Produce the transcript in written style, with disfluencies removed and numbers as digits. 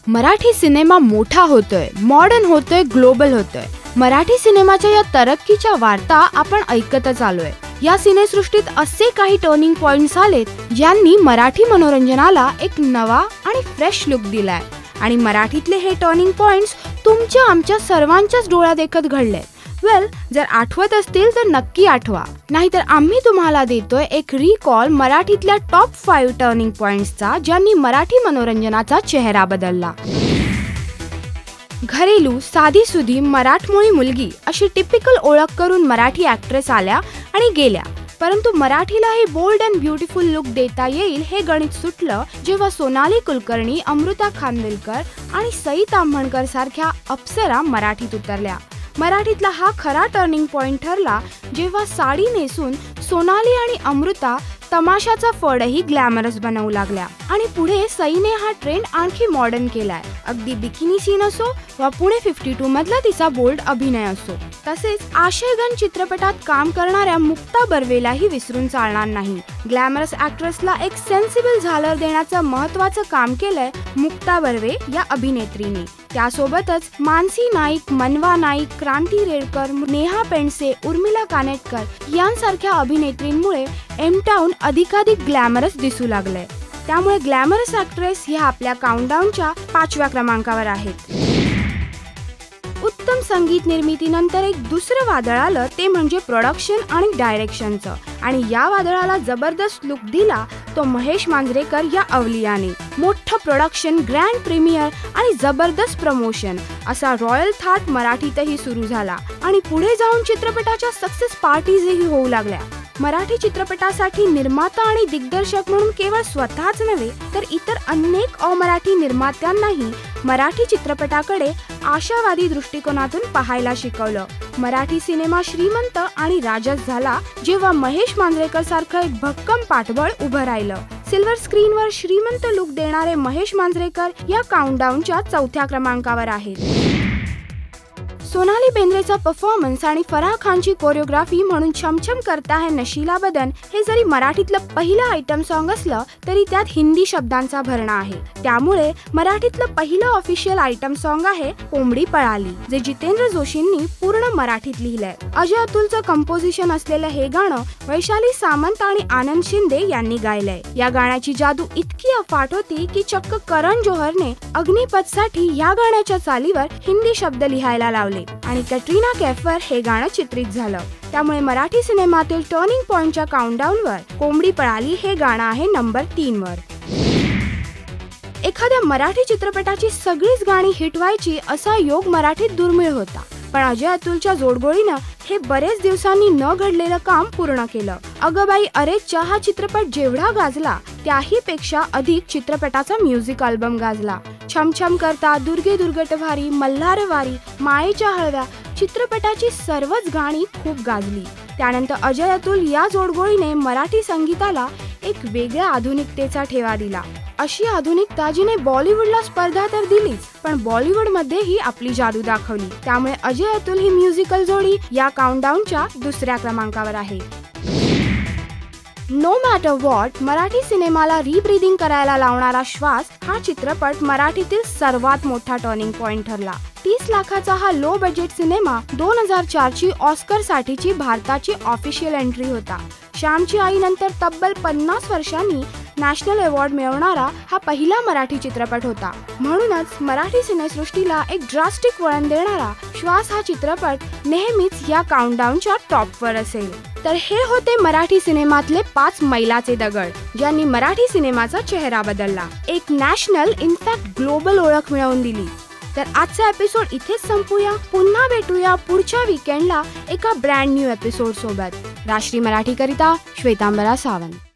Marathi cinema मोठा होतोय, modern होतोय, ग्लोबल होतोय। मराठी सिनेमाच्या या तरक्कीच्या वार्ता आपण ऐकतच आलोय। या सिनेसृष्टीत असे काही टर्निंग पॉइंट्स आलेत ज्यांनी मराठी मनोरंजनाला एक नवा आणि फ्रेश लुक दिलाय आणि मराठीतले हे टर्निंग पॉइंट्स तुमच्या आमच्या सर्वांच्याच डोळ्यादेखत घडले। जर आठवत असतील तर नक्की आठवा, नाहीतर आम्ही तुम्हाला देतोय एक रिकॉल मराठीतल्या टॉप 5 टर्निंग पॉइंट्सचा ज्यांनी मराठी मनोरंजनाचा चेहरा बदलला। घरेलू साधीसुधी मराठमोळी मुलगी अशी टिपिकल ओळख करून मराठी ॲक्ट्रेस आल्या आणि गेल्या, परंतु मराठीला हे बोल्ड अँड ब्युटिफुल लुक देता येईल हे गणित सुटलं जेव्हा सोनाली कुलकर्णी, अमृता खानविलकर आणि सई ताम्हणकर सारख्या अप्सरा मराठीत उतरल्या। मराठीतला हा खरा टर्निंग पॉइंट ठरला जेव्हा साडी नेसून सोनाली आणि अमृता तमाशाचा फडही ग्लॅमरस बनवू लागल्या आणि पुढे सईने हा ट्रेंड आणखी मॉडर्न केलाय। अगदी बिकिनी सीन असो वा पुणे 52 मधला तिचा बोल्ड अभिनय असो, तसेच आशयघन चित्रपटात काम करणाऱ्या मुक्ता बर्वेलाही विसरून चालणार नाही। ग्लॅमरस ॲक्ट्रेसला एक सेन्सिबल झालर देण्याचं महत्त्वाचं काम केलंय मुक्ता बर्वे या अभिनेत्रीने। त्यासोबतच मानसी नाईक, मनवा नाईक, क्रांती रेडकर, नेहा पेंडसे, उर्मिला कानेटकर यांसारख्या अभिनेत्रींमुळे एम टाउन अधिकाधिक ग्लॅमरस दिसू लागले। त्यामुळे ग्लॅमरस ॲक्ट्रेस ह्या आपल्या काउंटडाऊनच्या 5व्या क्रमांकावर आहेत। उत्तम संगीत निर्मितीनंतर एक दुसरं वादळ आलं ते म्हणजे प्रोडक्शन आणि डायरेक्शनचं, आणि या वादळाला जबरदस्त लुक दिला तो महेश मांजरेकर या अवलियाने। मोठं प्रोडक्शन, ग्रँड प्रीमियर आणि जबरदस्त प्रमोशन असा रॉयल थाट मराठीतही सुरू झाला आणि पुढे जाऊन चित्रपटाच्या सक्सेस पार्टीजही होऊ लागल्या। मराठी चित्रपटासाठी निर्माता आणि दिग्दर्शक म्हणून केवळ स्वतःच नव्हे तर इतर अनेक अमराठी निर्मात्यांनाही मराठी चित्रपटाकडे आशावादी दृष्टिकोनातून पाहायला शिकवलं। मराठी सिनेमा श्रीमंत आणि राजस झाला जेव्हा महेश मांजरेकर सारखं एक भक्कम पाठबळ उभं राहिलं। सिल्वर स्क्रीनवर श्रीमंत लुक देणारे महेश मांजरेकर या काउंटडाऊनच्या 4थ्या क्रमांकावर आहेत। सोनाली बेंद्रेचा परफॉर्मन्स आणि फराह खानची कोरिओग्राफी म्हणून छमछम करता है नशीला बदन हे जरी मराठीतलं पहिलं आयटम सॉन्ग असलं तरी त्यात हिंदी शब्दांचा भरणा आहे। त्यामुळे मराठीतलं पहिलं ऑफिशियल आयटम सॉन्ग आहे कोंबडी पळाली, जे जितेंद्र जोशींनी पूर्ण मराठीत लिहिलंय। अजय अतुलचं कंपोजिशन असलेलं हे गाणं वैशाली सामंत आणि आनंद शिंदे यांनी गायलंय। या गाण्याची जादू इतकी अफाट होती की चक्क करण जोहरने अग्निपथसाठी या गाण्याच्या चालीवर हिंदी शब्द लिहायला लावले आणि कॅटरीना कैफवर हे गाणं चित्रित झालं। त्यामुळे मराठी सिनेमातील टर्निंग पॉइंटच्या काउंटडाऊनवर कोंबडी पळाली हे गाणं आहे नंबर 3 वर। एखाद्या मराठी चित्रपटाची सगळीच गाणी हिट व्हायची असा योग मराठीत दुर्मिळ होता, पण अजय अतुलच्या जोडगोळीनं हे बरेच दिवसांनी न घडलेलं काम पूर्ण केलं। अगबाई अरेच्या हा चित्रपट जेवढा गाजला त्याही पेक्षा अधिक चित्रपटाचा म्युझिक अल्बम गाजला। छमछम करता, दुर्गे दुर्गटभारी, मल्हारवारी, मायेच्या हळव्या चित्रपटाची सर्वच गाणी खूप गाजली। त्यानंतर अजय अतुल या जोडगोळीने मराठी संगीताला एक वेगळ्या आधुनिकतेचा ठेवा दिला। अशी आधुनिकता जिने बॉलिवूडला स्पर्धा तर दिलीच, पण बॉलिवूड मध्येही आपली जादू दाखवली। त्यामुळे अजय अतुल ही म्युझिकल जोडी या काउंटडाऊनच्या 2ऱ्या क्रमांकावर आहे। नो मॅटर व्हॉट मराठी सिनेमाला रिब्रीदिंग करायला लावणारा श्वास हा चित्रपट मराठीतील सर्वात मोठा टर्निंग पॉइंट ठरला। 30 लाखाचा हा लो बजेट सिनेमा 2004 ची ऑस्कर साठीची भारताची ऑफिशियल एंट्री होता। श्यामची आई नंतर तब्बल 50 वर्षांनी नॅशनल अवॉर्ड मिळवणारा हा पहिला मराठी चित्रपट होता। म्हणूनच मराठी सिनेसृष्टीला एक ड्रास्टिक वळण देणारा श्वास हा चित्रपट नेहमीच या काउंटडाऊनच्या टॉपवर असेल। तर हे होते मराठी सिनेमातले 5 मैलाचे दगड ज्यांनी मराठी सिनेमाचा चेहरा बदलला, एक नॅशनल इनफॅक्ट ग्लोबल ओळख मिळवून दिली। तर आजचा एपिसोड इथेच संपूया। पुन्हा भेटूया पुढच्या वीकेंडला एका ब्रँड न्यू एपिसोड सोबत। राष्ट्रीय मराठी करिता श्वेतांबरा सावंत।